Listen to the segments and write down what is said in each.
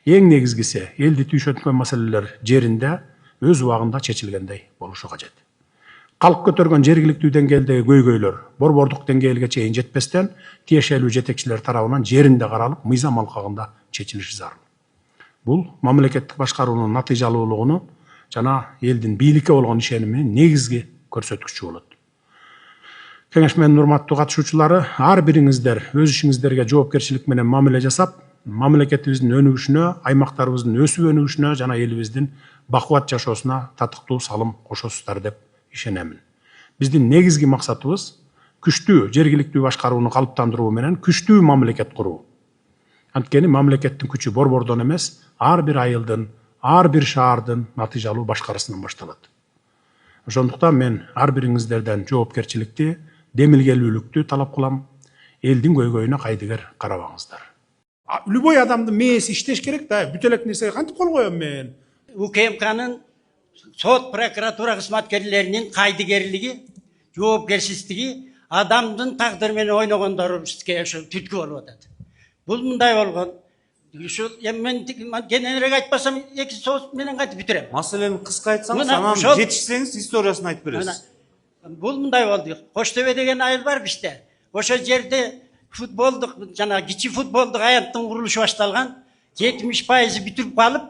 Эң негизгиси элди түйшөткөн маселелер жеринде өз убагында чечилгендей болушу кажет. Калк көтөргөн жергиликтүү деңгээлдеги көйгөйлөр борбордук деңгээлге чейин жетпестен тиешелүү жетекчилер тарабынан жеринде каралып, мыйзам алкагында чечилиши зарыл. Бул мамлекеттик башкаруунун натыйжалуулугуну жана элдин бийликке болгон ишениминин негизги көрсөткүчү болот. Кеңешменин урматтуу катышуучулары, ар бириңиздер өз ишиңиздерге жоопкерчилик менен мамиле жасап, мамлекетибиздин өнүгүшүнө, аймактарыбыздын өсүп өнүгүшүнө жана элибиздин бакубат жашоосуна татыктуу салым кошосуздар деп ишенемин. Биздин негизги максатыбыз күчтүү жергиликтүү башкарууну калыптандыруу менен күчтүү мамлекет куруу. Анткени мамлекеттин күчү борбордон эмес, ар бир айылдын, ар бир шаардын натыйжалуу башкарысынан башталат. Ошондуктан мен ар бириңиздерден жоопкерчиликти, демилгелүүлүктү талап кылам. Элдин көйгөйүнө кайдыгер карабаңыздар. Любой адамдын мээси иштеш керек да, бүт элек нерсеге кантип кол коем мен? УКМКнын сот прокуратура кызматкерлеринин кайдыгерлиги, жоопкерчиликтиги адамдын тагдыры менен ойногондорубузга ошо түрткү болуп атат. Бул мындай болгон. Ушул мен кененирээк айтпасам, эки соос менен кантип бүтүрөм. Маселени кыска айтсаңыз, анан жетишсеңиз историясын айтып бересиз. Бул мындай болду. Коштөбө деген айыл бар бизде. Ошо жерде футболдук жана кичи футболдук аянттын курулушу башталган. 70% бүтүрүп калып,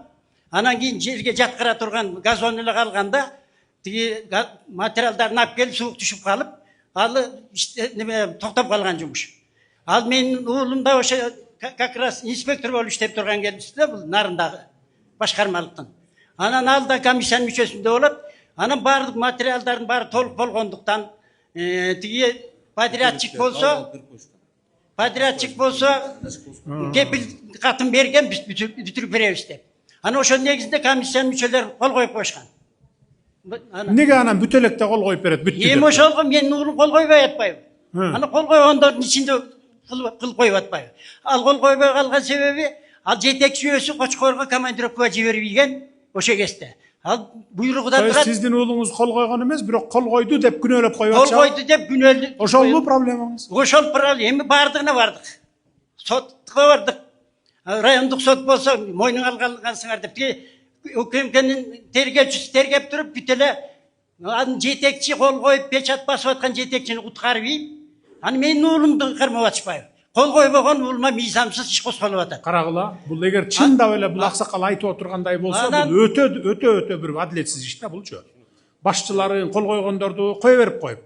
анан кийин жерге жаткыра турган газон эле калганда, тиги материалдарын алып келип суук түшүп калып, алы токтоп калган жумуш. Ал менин уулум да ошо как раз инспектор болуп иштеп турган келбизде, бул нарындагы башкармалыктын. Анан ал да комиссиянын мүчөсүндө болот. Анан баардык материалдардын баары толук болгондуктан, тиги подрядчик болсо кепил катын берген, биз бүтүрүп беребиз деп. Анан ошо негизинде комиссиянын мүчөлөрү кол коюп коюшкан. Неге анан бүт электе кол коюп берет, бүттү деп? Эми ошолго менин уулум кол койбой атпайбы? Анан кол койгондордун ичинде кылып коюп атпайбы? Ал кол койбой калган себеби, ал жетекчи өсү Кочкорго командировкага жибербеген ошо кезде. Ал буйругудан турат. Сиздин уулуңуз кол койгон эмес, бирок кол койду деп күнөөлөп коюп атчы. Кол койду деп күнөөлөп. Ошолбу проблемаңыз? Ошол проблема. Эми бардыгына бардык. Сотко бардык. Райондук сот болсо мойнуңа алгансыңар деп. УКМКнын тергөөчүсү тергеп туруп, бүт эле анын жетекчи кол коюп печат басып аткан жетекчини куткарбайм. Аны менин уулумду кармап атышпайбы? Кол койбогон уулума мыйзамсыз иш козголуп атат. Карагыла, бул эгер чындап эле бул аксакал айтып отургандай болсо, бул өтө бир адилетсиз иш да булчу. Башчыларын кол койгондорду кое берип коюп,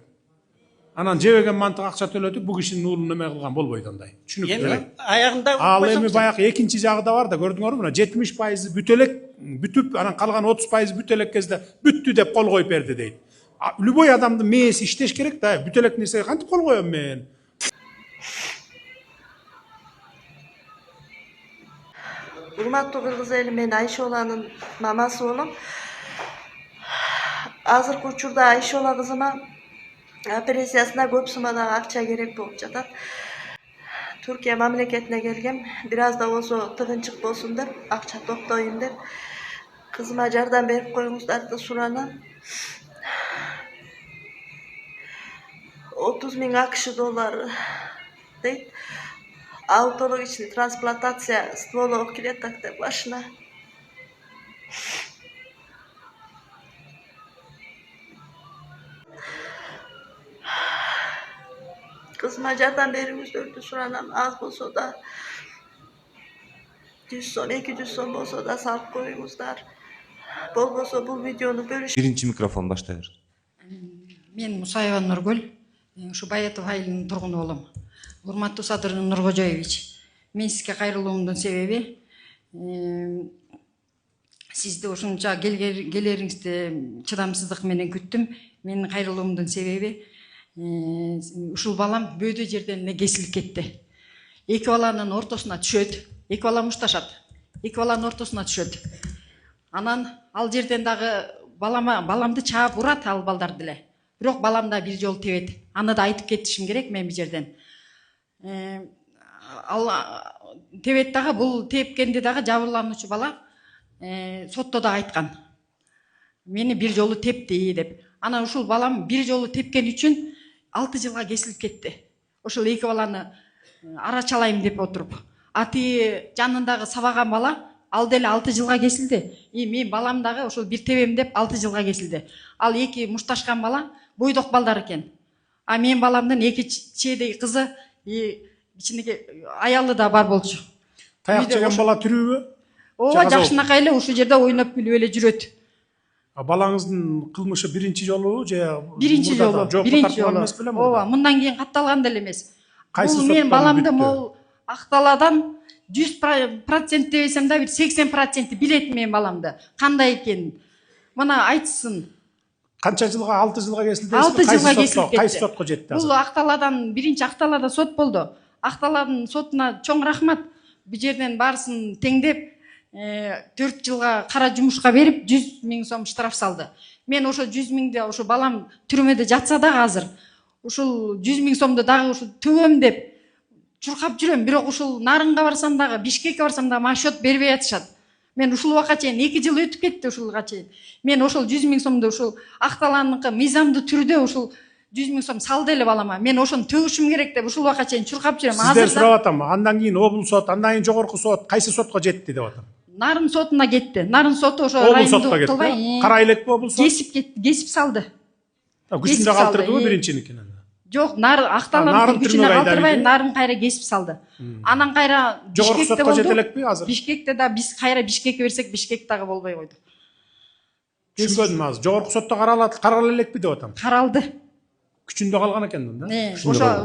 анан жебеген мантык акча төлөтүп, бул кишинин уулуна эме кылган болбойт андай. Түшүнүктүү. Аягында ал эми баягы экинчи жагы да бар да, көрдүңөрбү? Мына 70% бүт элек бүтүп, анан калган 30% бүт элек кезде бүттү деп кол коюп берди дейт. Любой адамдын мээси иштеш керек да, бүт элек нерсеге кантип кол коем мен? Урматтуу кыргыз эли, мен Айшоланын мамасы болом. Азыркы учурда Айшола кызыма операциясына көп суммадагы акча керек болуп жатат. Түркия мамлекетине келгем, бир аз да болсо тыгынчык болсун деп, акча топтойм деп, кызыма жардам берип коюңуздарды суранам. 30.000 AQSh доллары дейт. Аутологичный трансплантация стволовых клеток деп башына. Кызыма жардам бериңиздерди суранам. Аз болсо да 100 сом, 200 сом болсо да салып коюңуздар. Болбосо бул видеону бөлүш. Биринчи микрофон баштай бер. Мен Мусаева Нургүл, ушу Баятов айылынын тургуну болом. Урматтуу Садыр Нуркожоевич, мен сизге кайрылуумдун себеби, сизди ушунча келериңизди чыдамсыздык менен күттүм. Менин кайрылуумдун себеби, ушул балам бөөдө жерден эле кесилип кетти. Эки баланын ортосуна түшөт, эки бала мушташат, эки баланын ортосуна түшөт. Анан ал жерден дагы баламды чаап урат ал балдарды эле. Бирок балам да бир жолу тебет. Аны да айтып кетишим керек мен бул жерден. Ал тебет дагы, бул тепкенди дагы жабырлануучу бала сотто да айткан. Мени бир жолу тепти деп. Анан ушул балам бир жолу тепкен үчүн 6 жылга кесилип кетти. Ошол эки баланы арачалайм деп отуруп. Ати жанындагы сабаган бала ал деле 6 жылга кесилди. Мен балам дагы ошол бир тебем деп 6 жылга кесилди. Ал эки мушташкан бала бойдок балдар экен. А мен баламдын эки чейдеги кызы ичинеги аялы да бар болчу. Таяк жеген бала тирүүбү? Ооба, жакшынакай эле ушул жерде ойноп күлүп эле жүрөт. Балаңыздын кылмышы биринчи жолу же Биринчи жолу. Ооба, мындан кийин катталган деле эмес. Бул мен баламды могул Акталадан 100% десем да бир 80% билет мен баламды. Кандай экенин. Мына айтсын. Канча жылга? 6 жылга кесилди. 6 жылга кесилип кетти. Кайсы сотко жетти? Бул Акталадан биринчи Акталада сот болду. Акталадын сотуна чоң рахмат. Бул жерден баарысын теңдеп 4 жылга кара жумушка берип 100 000 сом штраф салды. Мен ошо 100 000 ошо балам түрмөдө жатса дагы азыр ушул 100 000 сомду дагы ушу төбөм деп чуркап жүрөм. Бирок ушул Нарынга барсам дагы, Бишкекке барсам дагы мага счет бербей атышат. Мен ушул убакка чейин 2 жыл өтүп кетти ушулга чейин. Мен ошол 100 000 сомду ушул Акталаныкы мыйзамдуу түрдө ушул 100 000 сом салды эле балама. Мен ошону төгүшүм керек деп ушул убакка чейин чуркап жүрөм. Сиздер сурап атам, андан кийин облус сот, андан кийин жогорку сот кайсы сотко жетти деп атам. Нарын сотуна кетти. Нарын соту ошо райондук кылбай, карай элекпи облус сот? Кесип салды. Күчүндө калтырдыбы биринчиникин? Жок, Акталандын күчүнө калтырбай, Нарын кайра кесип салды. Анан кайра Бишкекте болду. Жете элекпи азыр? Бишкекте да биз кайра Бишкекке берсек, Бишкек дагы болбой койду. Түшүнбөдүм азыр. Жогорку сотто карала элекпи деп атам. Каралды. Күчүндө калган экен да.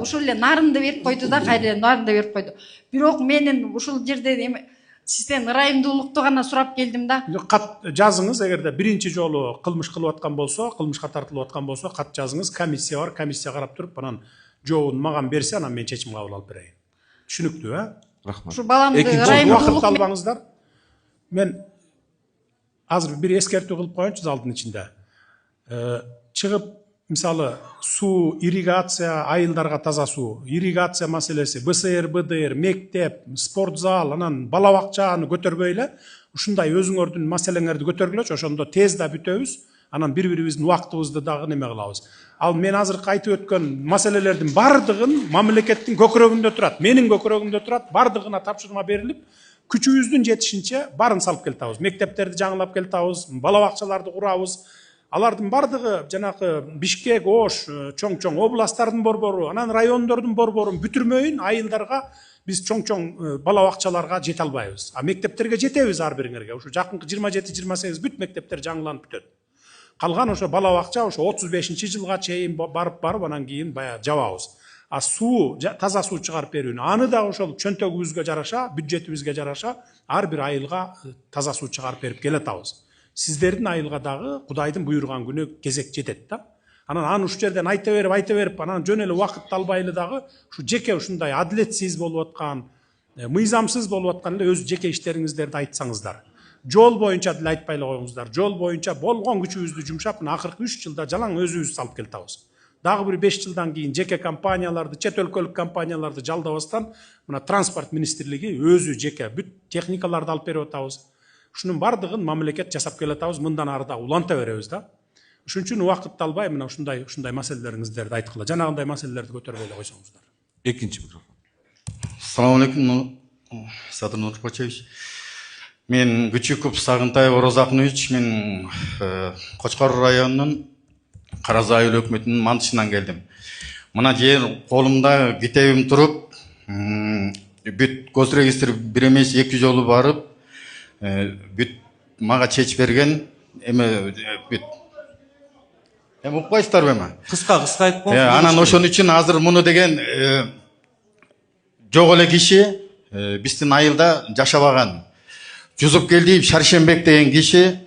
Ошол эле Нарынды берип койду да, кайра Нарынды берип койду. Бирок менин ушул жерде сизден ырайымдуулукту гана сурап келдим да. Кат жазыңыз, эгерде биринчи жолу кылмыш кылып аткан болсо, кылмышка тартылып аткан болсо, кат жазыңыз, комиссия бар, комиссия карап туруп, анан жообун мага берсе, анан мен чечим кабыл алып берейин. Түшүнүктүү, Рахмат. Ушу баламды ырайымдуулук албаңыздар. Мен азыр бир эскертүү кылып коеюнчу залдын ичинде. Чыгып, мисалы, суу, ирригация, айылдарга таза суу, ирригация маселеси, БСР, БДР, мектеп, спорт зал, анан бала бакчаны көтөрбөй эле, ушундай өзүңөрдүн маселеңерди көтөргүлөчү, ошондо тез да бүтөбүз, анан бири-бирибиздин убактыбызды дагы неме кылабыз. Ал мен азыр айтып өткөн маселелердин бардыгын мамлекеттин көкүрөгүндө турат, менин көкүрөгүмдө турат, бардыгына тапшырма берилип, күчүбүздүн жетишинче барын салып келтабыз. Мектептерди жаңылап келтабыз, бала бакчаларды курабыз. Алардын бардыгы жанакы Бишкек, Ош, чоң-чоң областтардын борбору, анан райондордун борборун бүтүрмөйүн айылдарга биз чоң-чоң бала бакчаларга жете албайбыз. А мектептерге жетебиз ар бириңерге. Ушу жакынкы 27-28 бүт мектептер жаңыланып бүтөт. Калган ошо бала бакча ошо 35-жылга чейин барып анан кийин баягы жабабыз. А суу, таза суу чыгарып берүүнү, аны да ошол чөнтөгүбүзгө жараша, бюджетибизге жараша ар бир айылга таза суу чыгарып берип келатабыз. Сиздердин айылга дагы Кудайдын буйруган күнү кезек жетет да. Анан ушул жерден айта берип, анан жөн эле убакытты албайлы дагы ушу жеке ушундай адилетсиз болуп аткан, мыйзамсыз болуп аткан эле өз жеке иштериңиздерди айтсаңыздар. Жол боюнча деле айтпай эле коюңуздар. Жол боюнча болгон күчүбүздү жумшап, акыркы 3 жылда жалаң өзүбүз салып келтабыз. Дагы бир 5 жылдан кийин жеке компанияларды, чет өлкөлүк компанияларды жалдабастан, мына транспорт министрлиги өзү жеке бүт техникаларды алып берип атабыз. Ушунун бардыгын мамлекет жасап келатабыз, мындан ары да уланта беребиз да. Ошон үчүн убакытты албай мына ушундай маселелериңиздерди айткыла. Жанагындай маселелерди көтөрбөй эле койсоңуздар. Экинчи микрофон. Assalamu alaikum, Садыр Нурпачевич. Мен Күчүков Сагынтай Ороз Акынович, мен Кочкор районунун Каразы айыл өкмөтүнүн мантышынан келдим. Мына жер колумда китебим туруп, бүт госрегистр бир эмес 2 жолу барып, бүт мага чечип берген, бүт укпайсыздарбы эми? Кыска айтып коюңуз. Анан ошон үчүн азыр муну деген жок эле киши биздин айылда жашабаган. Жузупкелдиев Шаршембек деген киши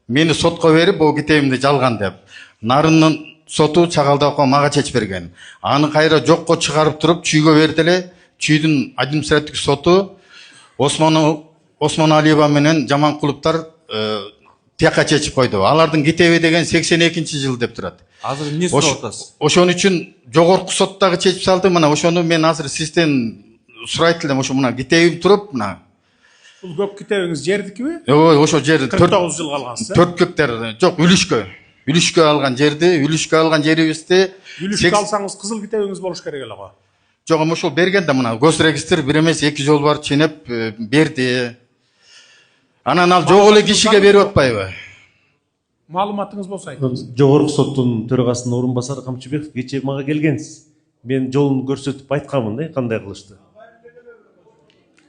мени сотко берип, бул китебимди жалган деп. Нарынын соту Чагалдакка мага чечип берген. Аны кайра жокко чыгарып туруп, чүйгө берди эле. Чүйдүн административдик соту Осмон Алиева менен Жаманкуловдор тияка чечип койду. Алардын китеби деген 82-жыл деп турат. Азыр эмне сурап атасыз? Ошон үчүн жогорку соттагы чечип салды. Мына ошону мен азыр сизден сурайт элем. Ошо мына китебим туруп, мына. Бул көк китебиңиз жердикиби? Ошо жер 49 жыл калгансыз. 4 гектар. Жок, үлүшкө алган жерибизди. Үлүшкө алсаңыз кызыл китебиңиз болуш керек эле го. Жок, ошол берген да мына госрегистр бир эмес 2 жол бар ченеп берди. Анан ал жок эле кишиге берип атпайбы? Маалыматыңыз болсо айтыңыз. Жогорку соттун төрагасынын орун басары Камчыбеков кечээ мага келгенсиз. Мен жолун көрсөтүп айтканмын да кандай кылышты.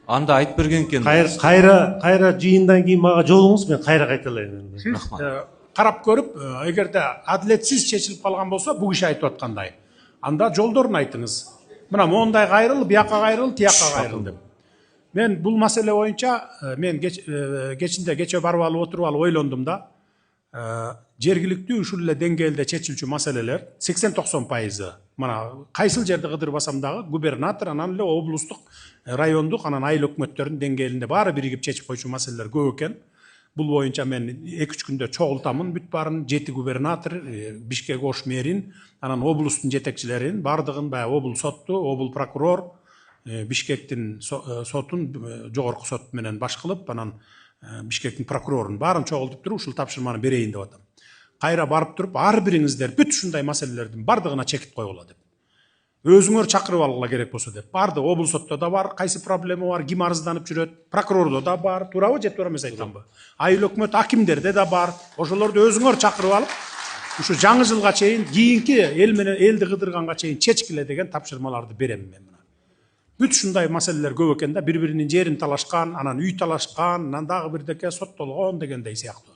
Анда айтып берген экен. Кайра жыйындан кийин мага жолуңуз, мен кайра кайталайын. Карап көрүп, эгерде адилетсиз чечилип калган болсо, бул киши айтып аткандай, анда жолдорун айтыңыз. Мына мондай кайрыл, бияка кайрыл, тияка кайрыл деп. Мен бул маселе боюнча мен кече барып алып отуруп алып ойлондум да. Жергиликтүү ушул эле деңгээлде чечилчү маселелер 80-90%. Мына кайсыл жерде кыдырбасам дагы губернатор, анан эле облустук, райондук, анан айыл өкмөттөрүнүн деңгээлинде баары биригип чечип койчу маселелер көп экен. Бул боюнча мен 2-3 күндө чогултамын бүт баарын, 7 губернатор, Бишкек ош мэрин, анан облустун жетекчилерин, бардыгын баягы обул сотту, обул прокурор, Бишкектин сотун, жогорку сот менен баш кылып, анан Бишкектин прокурорун баарын чогултуп туруп ушул тапшырманы берейин деп атам. Кайра барып туруп, ар бириңиздер бүт ушундай маселелердин бардыгына чекит койгула деп. Өзүңөр чакырып алгыла керек болсо деп. Барды обул сотто да бар, кайсы проблема бар, ким арызданып жүрөт, прокурордо да бар, туурабы же туура эмес айтканбы? Айыл өкмөт акимдерде да бар. Ошолорду өзүңөр чакырып алып, ушу жаңы жылга чейин, кийинки эл менен элди кыдырганга чейин чечкиле деген тапшырмаларды берем мен. Бүт ушундай маселелер көп экен да, бири-биринин жерин талашкан, анан үй талашкан, анан дагы бирдеке соттолгон дегендей сыяктуу.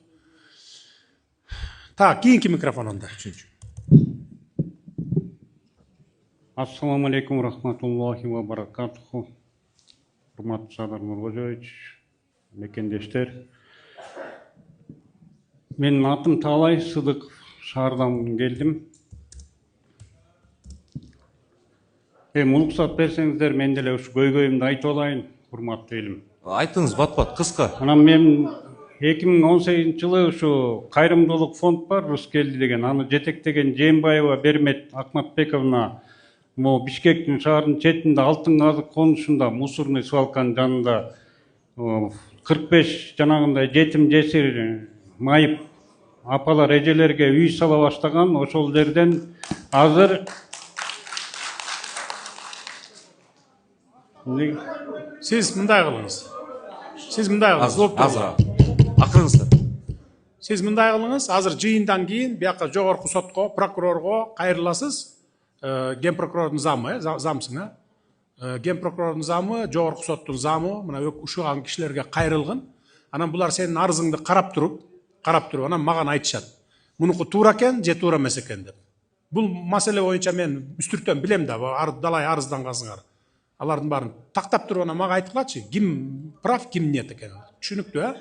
Так, кийинки микрофон анда. Ассаламу алейкум рахматуллахи ва баракатуху. Урматтуу Садыр Нуркожоевич, мекендештер. Менин атым Талай, Сыдыков шаардан келдим. Уруксат берсеңиздер, мен деле ушу көйгөйүмдү айтып алайын, урматтуу элим. Айтыңыз бат-бат, кыска. Анан мен 2018 жылы ушу кайрымдуулук фонд бар, Рускелди деген, аны жетектеген Жээнбаева Бермет Акматбековна могу Бишкектин шаарынын четинде Алтын казык конушунда мусорный свалканын жанында 45 жанагындай жетим жесир майып апалар эжелерге үй сала баштаган. Ошол жерден азыр Сиз мындай кылыңыз. Акырыңыздар. Сиз мындай кылыңыз, азыр жыйындан кийин бияка жогорку сотко, прокурорго кайрыласыз. Ген прокурордун замы, замсың, ген прокурордун замы, жогорку соттун замы, мына ушуган кишилерге кайрылгын. Анан булар сенин арызыңды карап туруп, анан мага айтышат. Мунуку туура экен же туура эмес экен деп. Бул маселе боюнча мен үстүртөн билем да, далай арыздангансыңар. Алардын баарын тактап туруп анан мага айткылачы, ким прав, ким нет экен. Түшүнүктүү,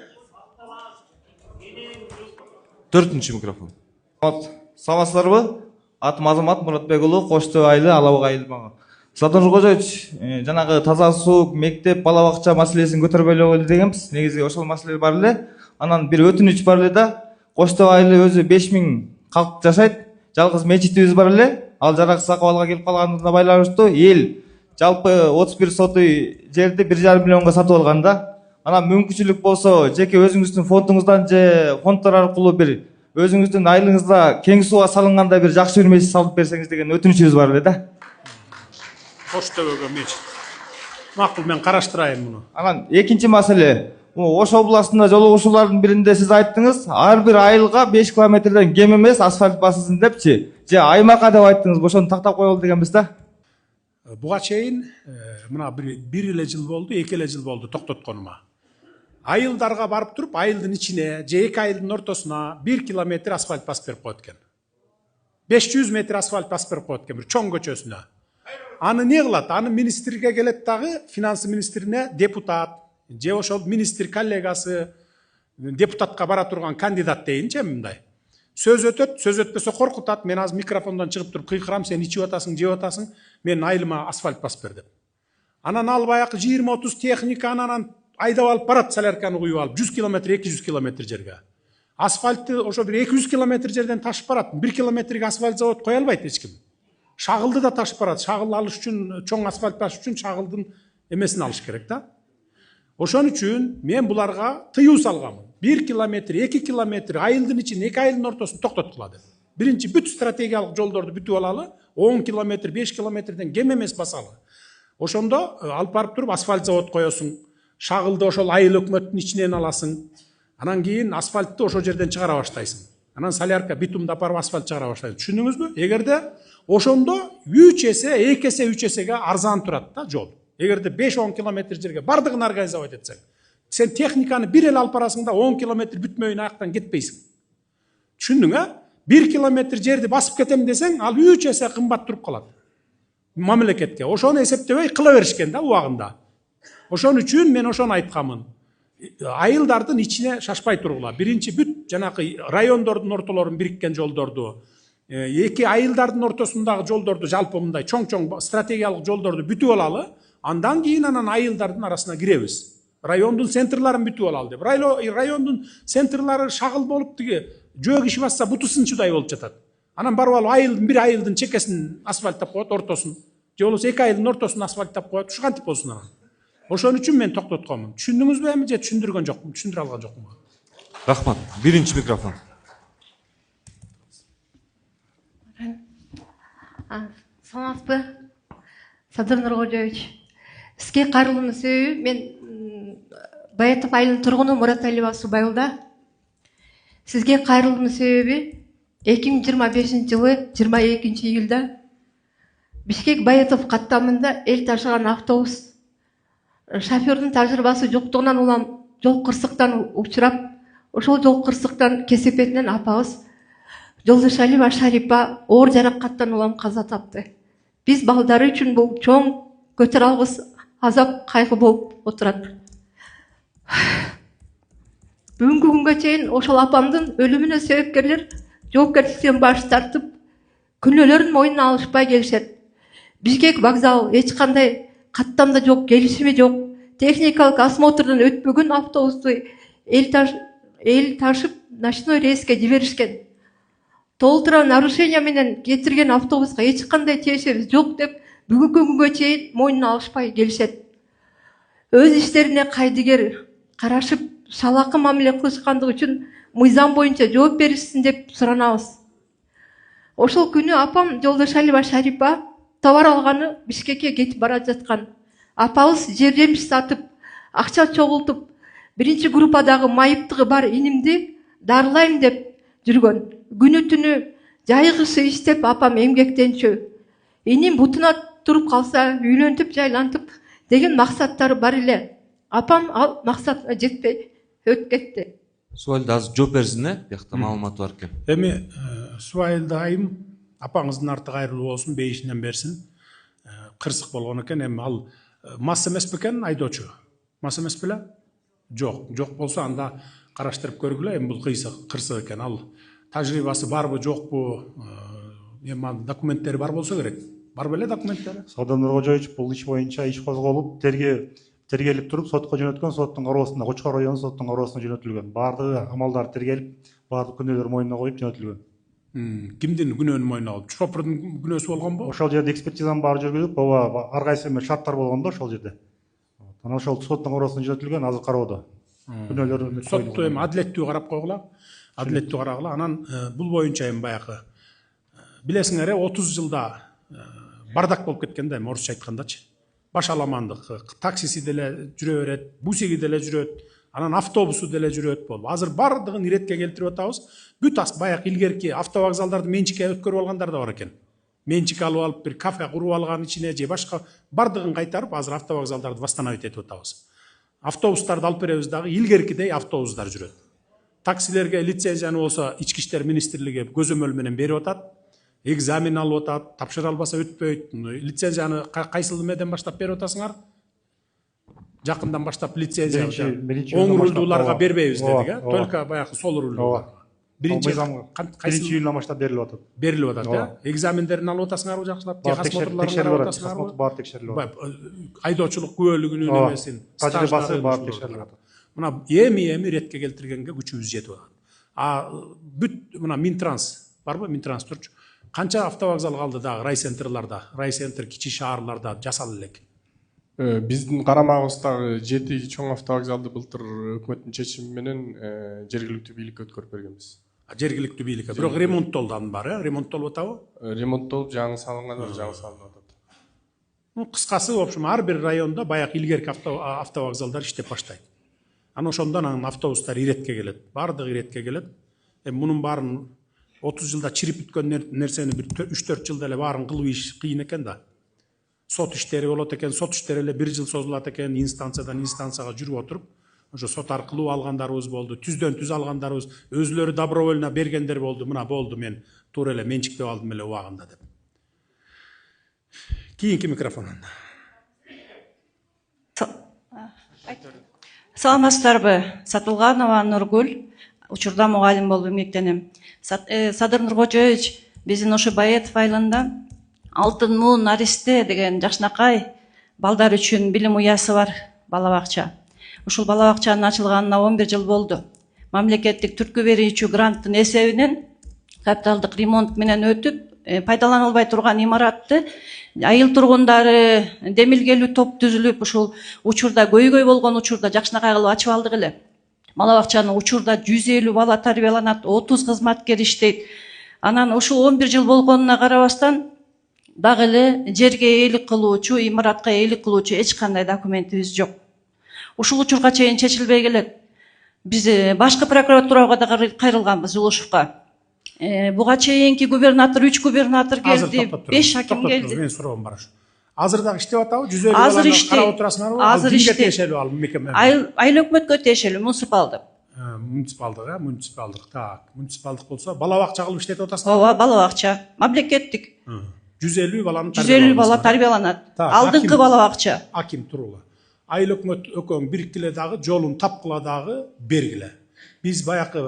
Төртүнчү микрофон. Саламатсыздарбы? Атым Азамат Муратбек уулу, Коштоо айылы, Алабак айылы. Садыр Нуркожоевич, жанагы таза суу, мектеп, бала бакча маселесин көтөрбөй эле дегенбиз. Негизи ошол маселе бар эле. Анан бир өтүнүч бар эле да. Коштоо айылы өзү 5000 калк жашайт. Жалгыз мечитибиз бар эле. Ал жараксыз акыбалга келип калганына байланыштуу эл жалпы 31 сотый жерди 1,5 миллионго сатып алган да. Анан мүмкүнчүлүк болсо, жеке өзүңүздүн фондуңуздан же фонддор аркылуу бир өзүңүздүн айылыңызда кең сууга салынганда бир жакшы бир мечит салып берсеңиз деген өтүнүчүбүз бар эле да. Кош төбөгө мечит. Макул, мен караштырайын муну. Анан экинчи маселе, Ош областында жолугушуулардын биринде сиз айттыңыз, ар бир айылга 5 километрден кем эмес асфальт басылсын депчи. Же аймакка деп айттыңыз, ошону тактап коелу дегенбиз да. Буга чейин мына бир эле жыл болду, 2 эле жыл болду токтотконума. Айылдарга барып туруп, айылдын ичине же 2 айылдын ортосуна 1 километр асфальт басып берип коет экен. 500 метр асфальт басып берип коет экен бир чоң көчөсүнө. Аны не кылат? Аны министрге келет дагы, финансы министрине депутат, же ошол министр коллегасы, депутатка бара турган кандидат дейинчи мындай. Сөз өтөт, сөз өтпөсө коркутат. Мен азыр микрофондон чыгып туруп кыйкырам, сен ичип атасың, жеп атасың, мен айылыма асфальт басып бер деп. Анан ал баягы 20-30 техника анан айдап алып барат, солярканы куюп алып 100 километр, 200 километр жерге. Асфальтты ошо бир 200 километр жерден ташып барат. 1 километрге асфальт завод кое албайт эч ким. Шагылды да ташып барат. Шагыл алыш үчүн, чоң асфальт басыш үчүн шагылдын эмесин алыш керек да. Ошон үчүн мен буларга тыюу салгам. 1 километр, 2 километр айылдын ичин, 2 айылдын ортосун токтоткула деп. Биринчи бүт стратегиялык жолдорду бүтүп алалы, 10 километр, 5 километрден кем эмес басалы. Ошондо алып барып туруп асфальт завод коесуң, шагылды ошол айыл өкмөттүн ичинен аласың. Анан кийин асфальтты ошол жерден чыгара баштайсың. Анан солярка, битумду апарып асфальт чыгара баштайсың. Түшүндүңүзбү? Эгерде ошондо 3 эсе, 2 эсе, 3 эсеге арзан турат да жол. Эгерде 5-10 километр жерге бардыгын организовать этсең, сен техниканы бир эле алып барасың да 10 километр бүтмөйүн аяктан кетпейсиң. Түшүндүң, а? 1 километр жерди басып кетем десең, ал 3 эсе кымбат туруп калат. Мамлекетке. Ошону эсептебей кыла беришкен да убагында. Ошон үчүн мен ошону айтканмын. Айылдардын ичине шашпай тургула. Биринчи бүт жанакы райондордун ортолорун бириккен жолдорду, эки айылдардын ортосундагы жолдорду жалпы мындай чоң-чоң стратегиялык жолдорду бүтүп алалы, андан кийин анан айылдардын арасына киребиз. Райондун центрларын бүтүп алалы деп. Райондун центрлары шагыл болуп тиги жөө киши басса буту сынчудай болуп жатат. Анан барып алып айылдын бир айылдын чекесин асфальттап коет, ортосун. Же болбосо эки айылдын ортосун асфальттап коет. Ушу кантип болсун анан? Ошон үчүн мен токтотконмун. Түшүндүңүзбү эми же түшүндүргөн жокмун? Түшүндүрө алган жокмун? Рахмат. Биринчи микрофон. Саламатсызбы, Садыр Нуркожоевич. Сизге кайрылуунун себеби мен Баятов айылынын тургуну Мураталиева Субайылда. Сизге кайрылуунун себеби 2025 жылы 22 июлда Бишкек Баятов каттамында эл ташыган автобус шофердун тажрыйбасы жоктугунан улам жол кырсыктан учурап, ошол жол кырсыктан кесепетинен апабыз Жолдошалиева Шарипа оор жаракаттан улам каза тапты. Биз балдары үчүн бул чоң көтөрө алгыс азап кайгы болуп отурат. Бүгүнкү күнгө чейин ошол апамдын өлүмүнө себепкерлер жоопкерчиликтен баш тартып, күнөөлөрүн мойнуна алышпай келишет. Бишкек вокзал эч кандай каттамда жок, келишими жок, техникалык осмотрдон өтпөгөн автобусту эл ташып ночной рейске жиберишкен. Толтура нарушение менен кетирген автобуска эч кандай тиешебиз жок деп бүгүнкү күнгө чейин мойнуна алышпай келишет. Өз иштерине кайдыгер карашып, шалакы мамиле кылышкандыгы үчүн мыйзам боюнча жооп беришсин деп суранабыз. Ошол күнү апам Жолдошалиева Шарипа товар алганы Бишкекке кетип бара жаткан. Апабыз жер жемиш сатып, акча чогултуп, биринчи группадагы майыптыгы бар инимди дарылайм деп жүргөн. Күнү түнү жайгысы иштеп апам эмгектенчү. Иним бутуна туруп калса үйлөнтүп жайлантып деген максаттары бар эле. Апам ал максатына жетпей өтүп кетти. Суалды азыр жооп берсин, биякта маалымат бар экен. Эми Суайылда айым апаңыздын арты кайрылуу болсун, бейишинен берсин. Кырсык болгон экен, эми ал мас эмес бекен айдоочу? Мас эмес беле? Жок. Жок болсо анда караштырып көргүлө, эми бул кырсык экен. Ал тажрыйбасы барбы, жокпу? Эми документтери бар болсо керек. Бар беле документтери? Садыр Нуркожоевич бул иш боюнча иш козголуп, тергелип туруп, сотко жөнөткөн, соттун кароосунда, Кочкор району соттун кароосуна жөнөтүлгөн. Бардыгы амалдар тергелип, бардык күнөөлөр мойнуна коюп жөнөтүлгөн. Кимдин күнөөнү мойнуна алып? Шофердин күнөөсү болгонбу? Ошол жерде экспертизанын баары жүргүзүп, ооба ар кайсы шарттар болгон да ошол жерде. Анан ошол соттун кароосуна жөнөтүлгөн, азыр кароодо. Күнөөлөр сотту эми адилеттүү карап койгула. Адилеттүү карагыла. Анан бул боюнча эми баягы билесиңер, 30 жылда бардак болуп кеткен да, эми орусча айткандачы. Башаламандык, таксиси деле жүрө берет, бусиги деле жүрөт, анан автобусу деле жүрөт болуп. Азыр бардыгын иретке келтирип атабыз. Бүт баягы илгерки автовокзалдарды менчикке өткөрүп алгандар да бар экен. Менчик алып алып, бир кафе куруп алган ичине же башка бардыгын кайтарып, азыр автовокзалдарды восстановить этип атабыз. Автобустарды алып беребиз дагы, илгеркидей автобустар жүрөт. Таксилерге лицензияны болсо Ички иштер министрлиги көзөмөл менен берип атат. Экзамен алып атат, тапшыра албаса өтпөйт. Лицензияны кайсыл эмеден баштап берип атасыңар? Жакындан баштап лицензия оң рулдууларга бербейбиз дедик, только баягы сол рулдууларга. Биринчи июлдан баштап берилип атат. Берилип атат, Экзамендерин алып атасыңарбы жакшылап? Техосмотрларын баары текшерилип атат. Айдоочулук күбөлүгүнүн эмесин, тажрыйбасы баары текшерилип атат. Мына эми иретке келтиргенге күчүбүз жетип атат. Бүт мына Минтранс барбы? Минтранс турчу. Канча автовокзал калды дагы райцентрларда, райцентр кичи шаарларда жасалып элек. Биздин карамагыбыздагы 7 чоң автовокзалды былтыр өкмөттүн чечими менен жергиликтүү бийликке өткөрүп бергенбиз. Жергиликтүү бийликке. Бирок ремонттолду анын баары, ремонттолуп атабы? Ремонттолуп жаңы салынган, жаңы салынып атат. Кыскасы, в общем, ар бир районда баягы илгерки автовокзалдар иштеп баштайт. Анан ошондон анан автобустар иретке келет. Бардыгы иретке келет. Мунун баарын 30 жылда чирип бүткөн нерсени бир 3-4 жылда эле баарын кылуу иш кыйын экен да. Сот иштери болот экен, сот иштери эле 1 жыл созулат экен, инстанциядан инстанцияга жүрүп отуруп, ошо сот аркылуу алгандарыбыз болду, түздөн түз алгандарыбыз, өзүлөрү добровольно бергендер болду. Мына болду, мен туура эле менчиктеп алдым эле убагында деп. Кийинки микрофонун. Саламатсыздарбы? Сатылганова Нургүл, учурда мугалим болуп эмгектенем. Садыр Нуркожоевич, биздин ошо Баетов айылында Алтын Муун Аристе деген жакшынакай балдар үчүн билим уясы бар бала бакча. Ушул бала бакчанын ачылганына 11 жыл болду. Мамлекеттик түрткү берүүчү гранттын эсебинен капиталдык ремонт менен өтүп, пайдаланылбай турган имаратты айыл тургундары демилгелүү топ түзүлүп, ушул учурда көйгөй болгон учурда жакшынакай кылып ачып алдык эле. Бала бакчанын учурда 150 бала тарбияланат, 30 кызматкер иштейт. Анан ушул 11 жыл болгонуна карабастан дагы эле жерге ээлик кылуучу, имаратка ээлик кылуучу эч кандай документибиз жок. Ушул учурга чейин чечилбей келет. Биз башкы прокуратурага да кайрылганбыз, Жулушевка. Буга чейинки губернатор, 3 губернатор келди, 5 хаким келди. Мен суроом бар ушу. Азыр дагы иштеп атабы? 150 баланы карап отурасыңарбы? Азыр кимге тиешелүү ал мекеме? Айыл өкмөткө тиешелүү, муниципалдык. Муниципалдык, муниципалдык. Так, муниципалдык болсо, бала бакча кылып иштетип атасыңар? Ооба, бала бакча, мамлекеттик. 150 баланы 150 бала тарбияланат. Алдыңкы бала бакча. Аким турула. Айыл өкмөт өкөң бириккиле дагы, жолун тапкыла дагы, бергиле. Биз баягы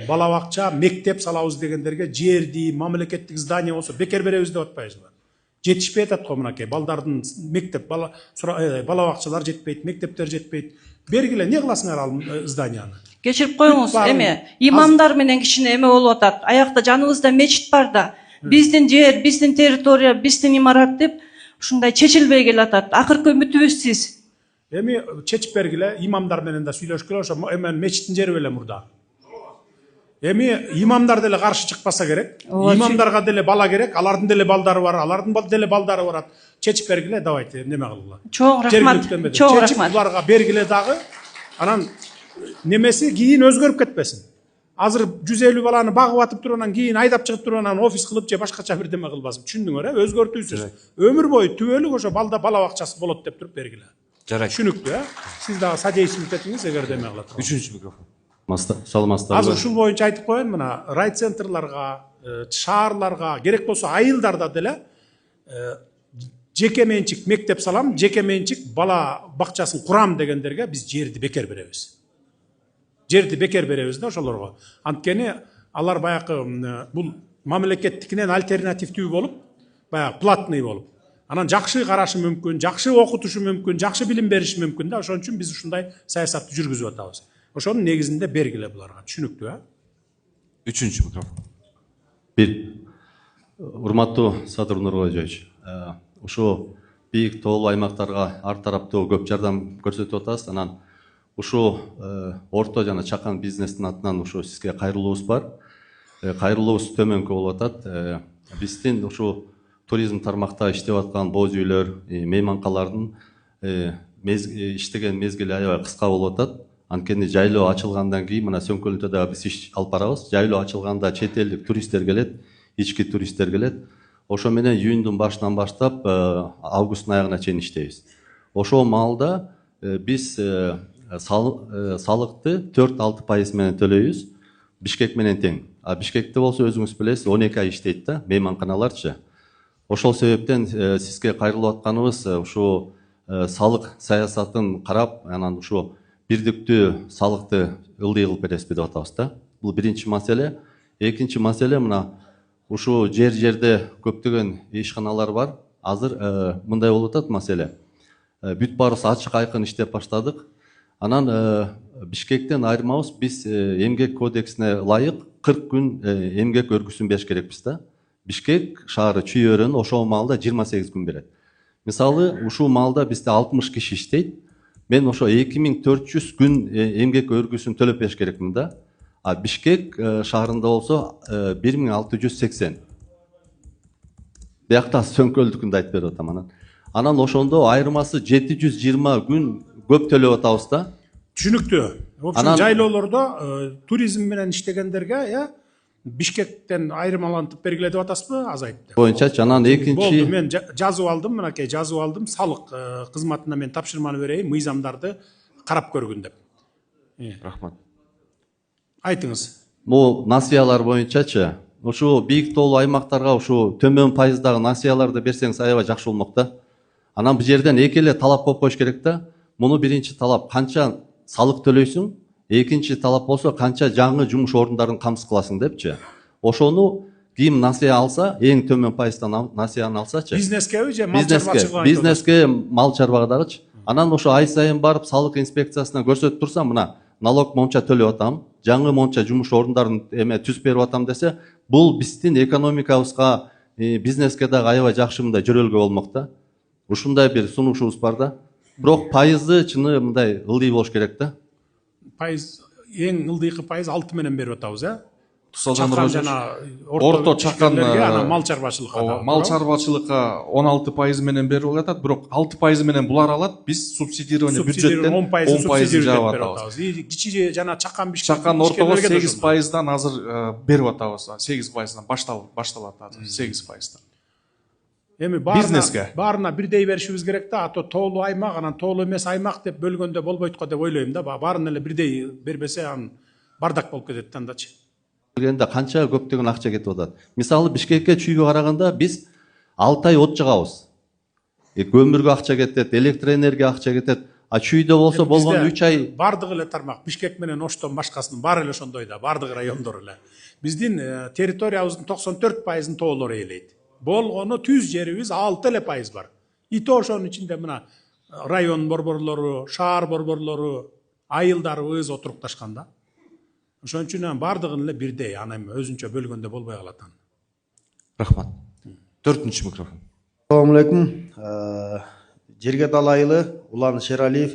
бала бакча, мектеп салабыз дегендерге жерди, мамлекеттик здание болсо бекер беребиз деп атпайбызбы? Жетишпей атат го мынакей. Балдардын мектеп, бала бакчалар жетпейт, мектептер жетпейт. Бергиле, не кыласыңар ал зданияны? Кечирип коюңуз, эме имамдар менен кичине эме болуп атат. Аякта жаныбызда мечит бар да. Биздин жер, биздин территория, биздин имарат деп ушундай чечилбей келатат. Акыркы үмүтүбүз сиз. Эми чечип бергиле, имамдар менен да сүйлөшкүлө, ошо эми мечиттин жери беле мурда. Эми имамдар деле каршы чыкпаса керек. Имамдарга деле бала керек, алардын деле балдары бар, алардын деле балдары барат. Чечип бергиле, давайте, неме кылгыла. Чоң рахмат. Чоң рахмат. Чечип буларга бергиле дагы. Анан немеси кийин өзгөрүп кетпесин. Азыр 150 баланы багып атып тургандан кийин айдап чыгып тургандан офис кылып же башкача бир деме кылбасын. Түшүндүңөр, өзгөртүүсүз. Өмүр бою түбөлүк ошо бала бакчасы болот деп туруп бергиле. Жарайт. Түшүнүктүү, Сиз дагы содействовать этиңиз эгер деме кыла турсаңыз. Үчүнчү микрофон. Саламатсыздарбы? Азыр ушул боюнча айтып коеюн, мына райцентрларга, шаарларга, керек болсо айылдарда деле жеке менчик мектеп салам, жеке менчик бала бакчасын курам дегендерге биз жерди бекер беребиз. Жерди бекер беребиз да ошолорго. Анткени алар баягы бул мамлекеттикинен альтернативдүү болуп, баягы платный болуп. Анан жакшы карашы мүмкүн, жакшы окутушу мүмкүн, жакшы билим бериши мүмкүн да. Ошон үчүн биз ушундай саясатты жүргүзүп атабыз. Ошонун негизинде бергиле буларга. Түшүнүктүү, Үчүнчү микрофон. Урматтуу Садыр Нуркожоевич, ушу бийик тоолуу аймактарга ар тараптуу көп жардам көрсөтүп атасыз. Анан ушу орто жана чакан бизнестин атынан ушу сизге кайрылуубуз бар. Кайрылуубуз төмөнкү болуп атат. Биздин ушу туризм тармакта иштеп аткан боз үйлөр, мейманкалардын иштеген мезгили аябай кыска болуп атат. Анткени жайлоо ачылгандан кийин мына Сөңкөлдө да биз иш алып барабыз. Жайлоо ачылганда чет элдик туристтер келет, ички туристтер келет. Ошо менен июндун башынан баштап августтун аягына чейин иштейбиз. Ошол маалда биз салыкты 4-6% менен төлөйбүз. Бишкек менен тең. А Бишкекте болсо өзүңүз билесиз, 12 ай иштейт да, мейманканаларчы. Ошол себептен сизге кайрылып атканыбыз ушу салык саясатын карап, анан ушу бирдиктүү салыкты ылдый кылып бересизби деп атабыз да. Бул биринчи маселе. Экинчи маселе мына ушу жерде көптөгөн ишканалар бар. Азыр мындай болуп атат маселе. Бүт баарыбыз ачык айкын иштеп баштадык. Анан Бишкектен айырмабыз, биз эмгек кодексине ылайык 40 күн эмгек өргүсүн бериш керекпиз да. Бишкек шаары чүй-өрөнү ошол маалда 28 күн берет. Мисалы, ушул маалда бизде 60 киши иштейт. Мен ошо 2400 күн эмгек өргүсүн төлөп бериш керекмин да. А Бишкек шаарында болсо 1680. Биякта Сөңкөлдүкүндү айтып берип атам анан. Анан ошондо айырмасы 720 күн көп төлөп атабыз да. Түшүнүктүү. В общем, Анан- жайлоолордо туризм менен иштегендерге Бишкектен айырмалантып бергиле деп атасызбы, азайып деп. Боюнчачы анан Болду, экинчи мен жазып алдым, мынакей жазып алдым, салык кызматына мен тапшырманы берейин, мыйзамдарды карап көргүн деп. Рахмат. Айтыңыз. бул насыялар боюнчачы ушул бийик тоолуу аймактарга ушул төмөн пайыздагы насыяларды берсеңиз аябай жакшы болмок да. Анан бул жерден эки эле талап коюп коюш керек да. Муну биринчи талап канча салык төлөйсүң, экинчи талап болсо канча жаңы жумуш орундарын камсыз кыласың депчи. Ошону ким насыя алса, эң төмөн пайыздан насыяны алсачы. Бизнескеби же мал чарбачылыгына? Бизнеске, мал чарбагыдагычы. Анан ошо ай сайын барып салык инспекциясына көрсөтүп турсам, мына налог монча төлөп атам, жаңы монча жумуш орундарын түзүп берип атам десе, бул биздин экономикабызга, бизнеске дагы аябай жакшы мындай жөрөлгө болмок да. Ушундай бир сунушубуз бар да. Бирок пайызы чыны мындай ылдый болуш керек да. Пайыз, эң ылдыйкы пайыз 6 менен берип атабыз, Садан жана орто чакан мал чарбачылыкка. Мал чарбачылыкка 16% менен берип атат, бирок 6% менен булар алат. Биз субсидирование бюджеттен 10% жаап атабыз. Кичи жана чакан бишкек. Чакан ортого 8%дан азыр берип атабыз. 8%дан башталат азыр 8%дан. Эми баарына бирдей беришибиз керек да, ато тоолуу аймак, анан тоолуу эмес аймак деп бөлгөндө болбойт го деп ойлойм да. Баарына эле бирдей бербесе анан бардак болуп кетет да андачы. Келгенде канча көптөгөн акча кетип атат. Мисалы Бишкекке чүйгө караганда биз 6 ай от жагабыз. Көмүргө акча кетет, электр энергия акча кетет. А чүйдө болсо болгондо 3 ай бардыгы эле тармак Бишкек менен Оштон башкасынын баары эле ошондой да, бардык райондор эле. Биздин территориябыздын 94%-ын тоолор ээлейт. Болгону түз жерибиз 6 эле пайыз бар. То ошонун ичинде мына район борборлору, шаар борборлору, айылдарыбыз отурукташкан да. Ошон үчүн бардыгын эле бирдей, анан өзүнчө бөлгөндө болбой калат. Рахмат. 4-чү микрофон. Assalamu alaikum. Жерге далайылы Улан Шералиев.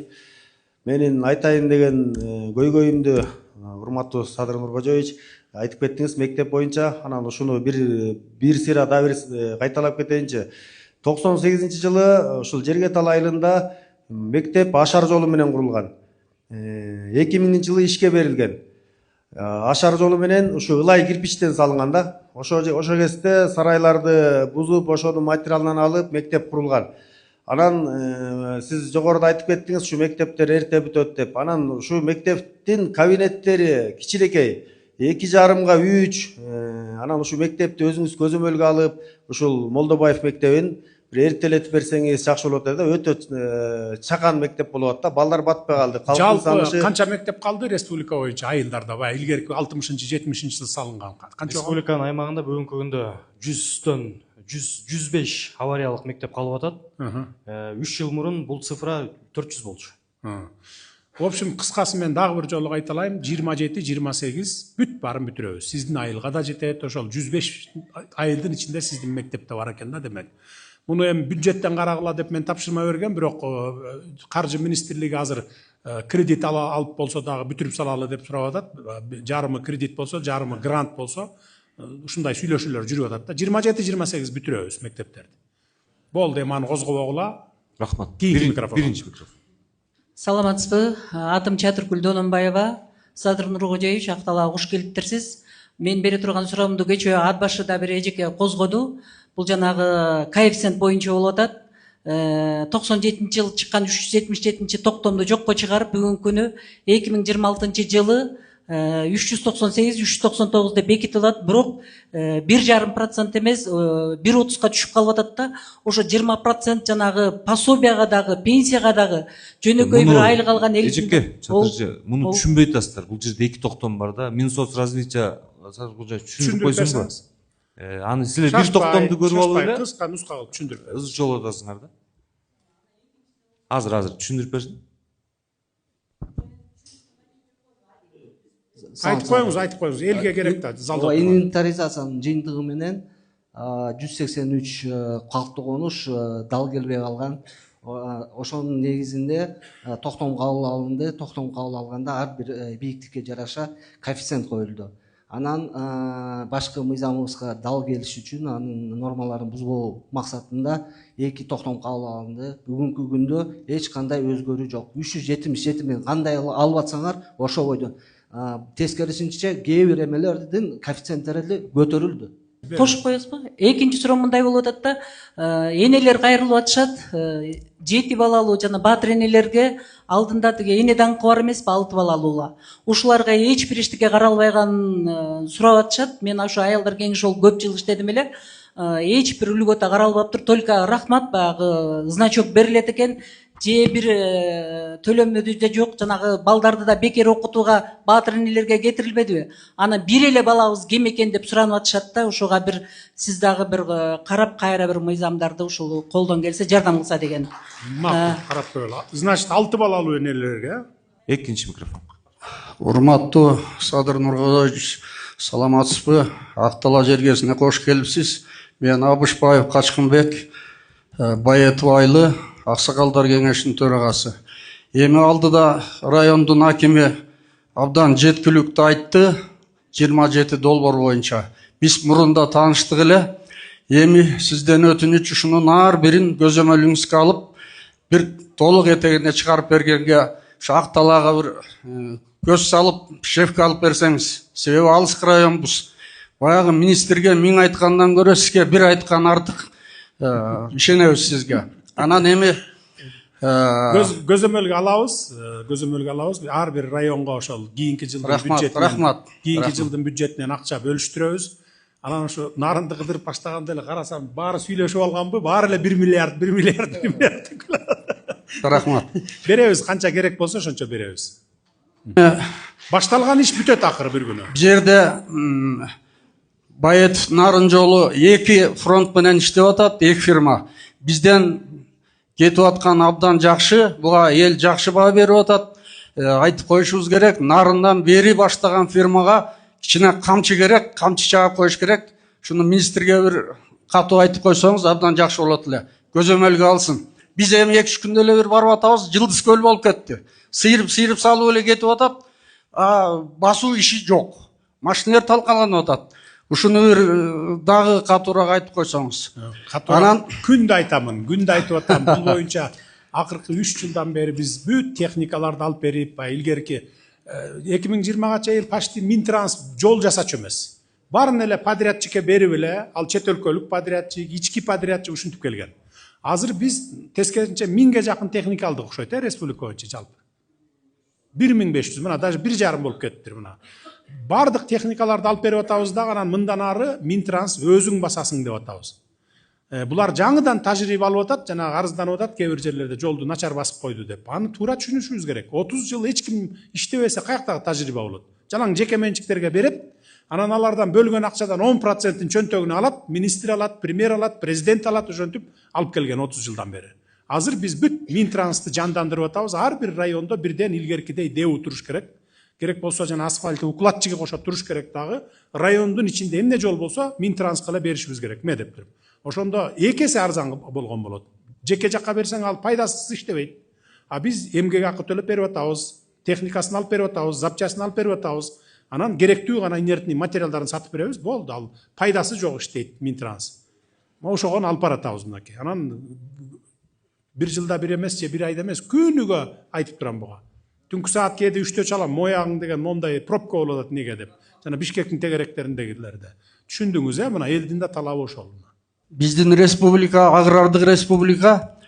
Менин айтайын деген көйгөйүмдү урматтуу Садыр Нуркожоевич айтып кеттиңиз мектеп боюнча. Анан ушуну бир сыйра да бир кайталап кетейинчи. 98-жылы ушул Жерге далайылында мектеп ашар жолу менен курулган. 2000-жылы ишке берилген. Ашар жолу менен ушу ылай кирпичтен салынган да. Ошо кезде сарайларды бузуп, ошону материалынан алып мектеп курулган. Анан сиз жогоруда айтып кеттиңиз, ушу мектептер эрте бүтөт деп. Анан ушу мектептин кабинеттери кичилекей, 2,5-га 3. Анан ушу мектепти өзүңүз көзөмөлгө алып, ушул Молдобаев мектебин бир эртелетип берсеңиз жакшы болот да. Өтө чакан мектеп болуп атат да. Балдар батпай калды. Жалпы канча мектеп калды республика боюнча айылдарда? Илгерки 60-70-жылы салынган. Республиканын аймагында бүгүнкү күндө 105 авариялык мектеп калып атат. 3 жыл мурун бул цифра 400 болчу. В общем, кыскасы мен дагы бир жолу кайталайм, 27-28 бүт баарын бүтүрөбүз. Сиздин айылга да жетет, ошол 105 айылдын ичинде сиздин мектепте бар экен да демек. Муну эми бюджеттен карагыла деп мен тапшырма берген, бирок каржы министрлиги азыр кредит алып болсо дагы бүтүрүп салалы деп сурап атат. Жарымы кредит болсо, жарымы грант болсо, ушундай сүйлөшүүлөр жүрүп атат да. 27-28 бүтүрөбүз мектептерди. Болду, эми аны козгобогула. Рахмат. Биринчи микрофон. Саламатсызбы? Атым Чатыркүл Дононбаева. Садыр Нуркожоевич, актала куш келиптирсиз. Мен бере турган суроомду кечээ ат башыда бир эжеке козгоду. Бул жанагы коэффициент боюнча болуп атат. 97-жылы чыккан 377-чи токтомду жокко чыгарып, бүгүнкү күнү 2026-жылы 398-399 деп бекитилат, бирок 1,5% эмес 1,30-га түшүп калып атат да. Ошо 20% жанагы пособияга дагы, пенсияга дагы жөнөкөй бир айлык алган эжеке, Чатыржы, муну түшүнбөй атасыздар. Бул жерде 2 токтом бар да. Минсоцразвития түшүндүрүп койсоңузбу? Аны силер бир токтомду көрүп алып эле. Кыска нуска кылып түшүндүрүп. Ызы жолу атасыңар да. Азыр түшүндүрүп берсин. Айтып коюңуз, элге керек да, залда. Инвентаризациянын жыйынтыгы менен 183 калктуу конуш дал келбей калган. Ошонун негизинде токтом кабыл алынды. Токтом кабыл алганда ар бир бийиктикке жараша коэффициент коюлду. анан башкы мыйзамыбызга дал келиш үчүн анын нормаларын бузбоо максатында 2 токтом кабыл алынды. Бүгүнкү күндө эч кандай өзгөрүү жок. 377 кандай алып атсаңар ошо бойдон. Тескерисинче кээ бир эмелердин коэффициенттери көтөрүлдү. Кошуп коесузбу? Экинчи суроо мындай болуп атат да, энелер кайрылып атышат, 7 балалуу жана баатыр энелерге алдында тиги эне даңкы бар эмеспи, 6 балалуула. Ушуларга эч бир иштикке каралбайганын сурап атышат. Мен ошо аялдар кеңеши болуп көп жыл иштедим эле. Эч бир үлгөтө каралбаптыр, только рахмат баягы значок берилет экен. Же бир төлөмөдү да жок, жанагы балдарды да бекер окутууга баатыр энелерге кетирилбедиби? Аны бир эле балабыз кем экен деп суранып атышат да, ошого бир сиз дагы бир карап кайра бир мыйзамдарды ушул колдон келсе жардам кылса деген. Карап коелу. Значит, 6 балалуу энелерге. Экинчи микрофон. Урматтуу Садыр Нургодович, саламатсызбы? Актала жергесине кош келипсиз. Мен Абышбаев Качкынбек, Баетов Айлы, Аксакалдар кеңешинин төрагасы. Эми алдыда райондун акими абдан жеткиликтүү айтты, 27 долбоор боюнча. Биз мурунда тааныштык эле. Эми сизден өтүнүч ушунун ар бирин көзөмөлүңүзгө алып, бир толук этегине чыгарып бергенге Акталага бир көз салып, шефке алып берсеңиз. Себеби алыс районбуз. Баягы министрге 1000 айткандан көрө сизге бир айткан артык. Ишенебиз сизге. Анан эми көзөмөлгө алабыз. Ар бир районго ошол кийинки жылдын бюджетинен акча бөлүштүрөбүз. Анан ошо нарынды кыдырып баштаганда эле карасам, баары сүйлөшүп алганбы? Баары эле 1 миллиард. Рахмат. Беребиз, канча керек болсо ошончо беребиз. Башталган иш бүтөт акыры бир күнү. Бу жерде Баетов Нарын жолу 2 фронт менен иштеп атат, 2 фирма. Бизден кетип аткан абдан жакшы, буга эл жакшы баа берип атат. Айтып коюшубуз керек, Нарындан бери баштаган фирмага кичине камчы керек, камчы чаап коюш керек. Шуну министрге бир катуу айтып койсоңуз абдан жакшы болот эле. Көзөмөлгө алсын. Биз эми 2-3 күндө эле бир барып атабыз, Жылдыз көл болуп кетти. Сыйырып салып эле кетип атат. Басуу иши жок. Машиналар талкаланып атат. Ушуну бир дагы катуураак айтып койсоңуз. Анан күндө айтамын, айтып атам. Бул боюнча акыркы 3 жылдан бери биз бүт техникаларды алып берип, илгерки 2020-га чейин почти Минтранс жол жасачу эмес. Барын эле подрядчикке берип эле, ал чет өлкөлүк подрядчик, ички подрядчик ушинтип келген. Азыр биз тескерисинче 1000ге жакын техника алдык окшойт, республика боюнча жалпы. 1500, мына даже 1,5 болуп кеттир мына. Бардык техникаларды алып берип атабыз дагы, анан мындан ары Минтранс өзүң басасың деп атабыз. Булар жаңыдан тажрыйба алып атат, жана арызданып атат, кээ бир жерлерде жолду начар басып койду деп. Аны туура түшүнүшүбүз керек. 30 жыл эч ким иштебесе каяктагы тажрыйба болот? Жалаң жеке менчиктерге берет, анан алардан бөлгөн акчадан 10%-ин чөнтөгүнө алат, министр алат, премьер алат, президент алат, ошентип алып келген 30 жылдан бери. Азыр биз бүт Минтрансты жандандырып атабыз. Ар бир райондо бирден илгеркидей ДЭУ туруш керек. Керек болсо жана асфальты укладчыгы кошоп туруш керек дагы. Райондун ичинде эмне жол болсо Минтранска эле беришибиз керек. Ме деп туруп. Ошондо 2 эсе арзан болгон болот. Жеке жакка берсең ал пайдасыз иштебейт. А биз эмгек акы төлөп берип атабыз, техникасын алып берип атабыз, запчастын алып берип атабыз. Анан керектүү гана инертный материалдарын сатып беребиз, болду. Ал пайдасы жок иштейт Минтранс. Ошогон алып баратабыз мынакей. Анан бир жылда бир эмес же бир айда эмес, күнүгө айтып турам буга. Түнкү саат 3-тө чалам, моягың деген мондай пробка болуп атат неге деп. Жана Бишкектин тегеректериндегилерде. Түшүндүңүз, мына элдин да талабы ошол. Биздин республика, агрардык республика,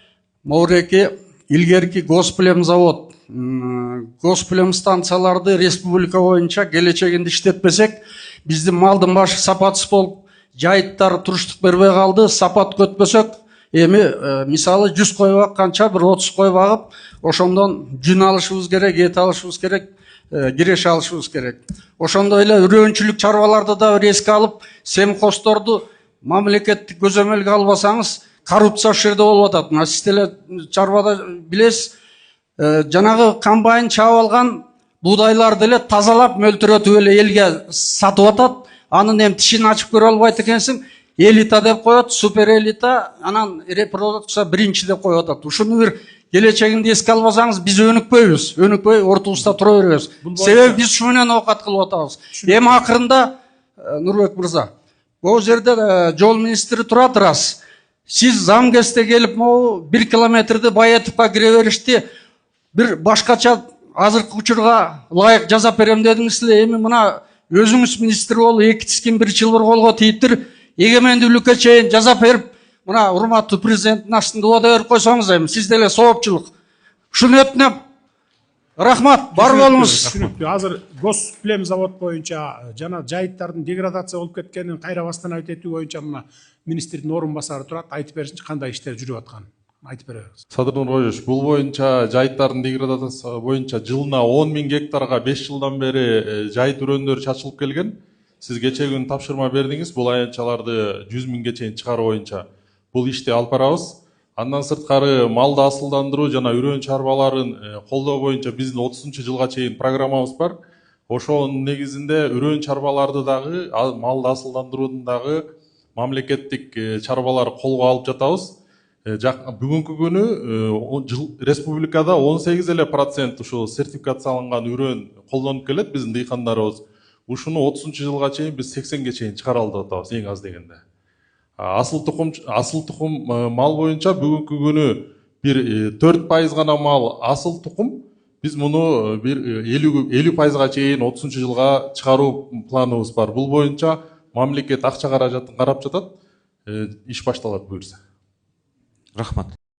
Мауреки илгерки Госплем завод, Госплем станцияларды республика боюнча келечегинде иштетпесек, биздин малдын башы сапатсыз болуп, жайыттар туруштук бербей калды, сапат көтпөсөк, эми мисалы 100 кой бакканча бир 30 кой багып, ошондон жүн алышыбыз керек, эт алышыбыз керек, киреш алышыбыз керек. Ошондой эле үрөөнчүлүк чарбаларды да бир эске алып, семхоздорду мамлекеттик көзөмөлгө албасаңыз, коррупция ошол жерде болуп атат. Мына сиз деле чарбада билесиз, жанагы комбайн чаап алган буудайларды эле тазалап, мөлтүрөтүп эле элге сатып атат. Анын эми тишин ачып көрө албайт экенсиң, элита деп коет, супер элита, анан репродукция биринчи деп коюп атат. Ушуну бир келечегинде эске албасаңыз биз өнүкпөй ортубузда тура беребиз. Себеби биз ушу менен оокат кылып атабыз. Эми акырында Нурбек мырза, бул жерде жол министри турат рас. Сиз замгесте келип могу 1 километрди Баетовго кире беришти бир башкача азыркы учурга ылайык жасап берем дедиңиз эле. Эми мына өзүңүз министр болуп 2 тискин 1 жылбыр колго тийиптир, эгемендүүлүккө чейин жасап берип, мына урматтуу президенттин астында убада берип койсоңуз эми сиз деле соопчулук. Ушуну өтүнөм. Рахмат, бар болуңуз. Түшүнүктүү. Азыр Госплемзавод боюнча жана жайыттардын деградация болуп кеткенин кайра баштан айтып боюнча мына министрдин орун басары турат, айтып берсинчи кандай иштер жүрүп атканын. Айтып беребиз. Садыр Нургожевич, бул боюнча жайыттардын деградациясы боюнча жылына 10.000 гектарга 5 жылдан бери жайыт өрөөндөр чачылып келген. Сиз кечээ күнү тапшырма бердиңиз, бул аянтчаларды 100.000ге чейин чыгаруу боюнча бул ишти алып барабыз. Андан сырткары малды асылдандыруу жана үрөөн чарбаларын колдоо боюнча биздин 30-жылга чейин программабыз бар. Ошонун негизинде үрөөн чарбаларды дагы, малды асылдандыруудун дагы мамлекеттик чарбалар колго алып жатабыз. Бүгүнкү күнү республикада 18% ушу сертификацияланган үрөөн колдонуп келет биздин дыйкандарыбыз. Ушуну 30-жылга чейин биз 80ге чейин чыгара алып атабыз эң аз дегенде. Асыл тукум мал боюнча бүгүнкү күнү бир 4% гана мал асыл тукум. Биз муну бир 50%га чейин 30-жылга чыгаруу планыбыз бар. Бул боюнча мамлекет акча каражатын карап жатат. Иш башталат буюрса. Рахмат.